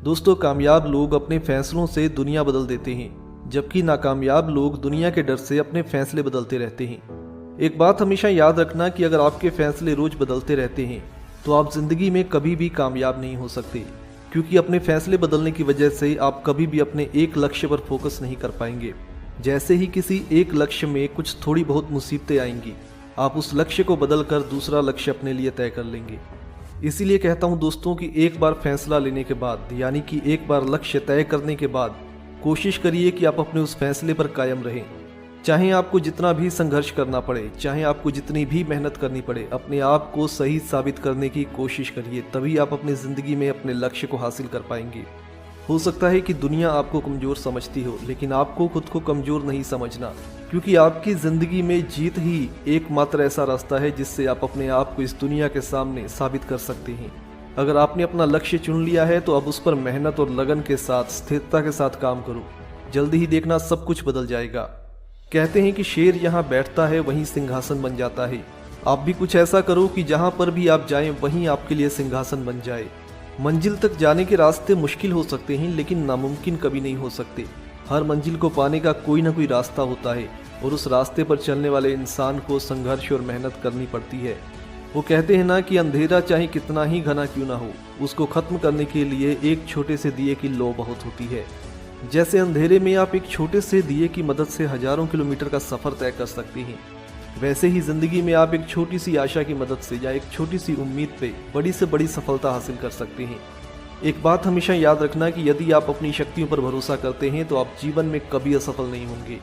दोस्तों, कामयाब लोग अपने फैसलों से दुनिया बदल देते हैं, जबकि नाकामयाब लोग दुनिया के डर से अपने फैसले बदलते रहते हैं। एक बात हमेशा याद रखना कि अगर आपके फैसले रोज बदलते रहते हैं तो आप जिंदगी में कभी भी कामयाब नहीं हो सकते, क्योंकि अपने फैसले बदलने की वजह से आप कभी भी अपने एक लक्ष्य पर फोकस नहीं कर पाएंगे। जैसे ही किसी एक लक्ष्य में कुछ थोड़ी बहुत मुसीबतें आएंगी, आप उस लक्ष्य को बदलकर दूसरा लक्ष्य अपने लिए तय कर लेंगे। इसीलिए कहता हूं दोस्तों कि एक बार फैसला लेने के बाद, यानी कि एक बार लक्ष्य तय करने के बाद, कोशिश करिए कि आप अपने उस फैसले पर कायम रहें। चाहे आपको जितना भी संघर्ष करना पड़े, चाहे आपको जितनी भी मेहनत करनी पड़े, अपने आप को सही साबित करने की कोशिश करिए, तभी आप अपनी ज़िंदगी में अपने लक्ष्य को हासिल कर पाएंगे। हो सकता है कि दुनिया आपको कमज़ोर समझती हो, लेकिन आपको खुद को कमज़ोर नहीं समझना, क्योंकि आपकी ज़िंदगी में जीत ही एकमात्र ऐसा रास्ता है जिससे आप अपने आप को इस दुनिया के सामने साबित कर सकते हैं। अगर आपने अपना लक्ष्य चुन लिया है तो अब उस पर मेहनत और लगन के साथ, स्थिरता के साथ काम करो। जल्दी ही देखना सब कुछ बदल जाएगा। कहते हैं कि शेर यहाँ बैठता है वहीं सिंहासन बन जाता है। आप भी कुछ ऐसा करो कि जहाँ पर भी आप जाएं वहीं आपके लिए सिंहासन बन जाए। मंजिल तक जाने के रास्ते मुश्किल हो सकते हैं, लेकिन नामुमकिन कभी नहीं हो सकते। हर मंजिल को पाने का कोई ना कोई रास्ता होता है, और उस रास्ते पर चलने वाले इंसान को संघर्ष और मेहनत करनी पड़ती है। वो कहते हैं ना कि अंधेरा चाहे कितना ही घना क्यों ना हो, उसको खत्म करने के लिए एक छोटे से दिए की लौ बहुत होती है। जैसे अंधेरे में आप एक छोटे से दिए की मदद से हजारों किलोमीटर का सफर तय कर सकते हैं, वैसे ही जिंदगी में आप एक छोटी सी आशा की मदद से या एक छोटी सी उम्मीद पे बड़ी से बड़ी सफलता हासिल कर सकते हैं। एक बात हमेशा याद रखना कि यदि आप अपनी शक्तियों पर भरोसा करते हैं तो आप जीवन में कभी असफल नहीं होंगे।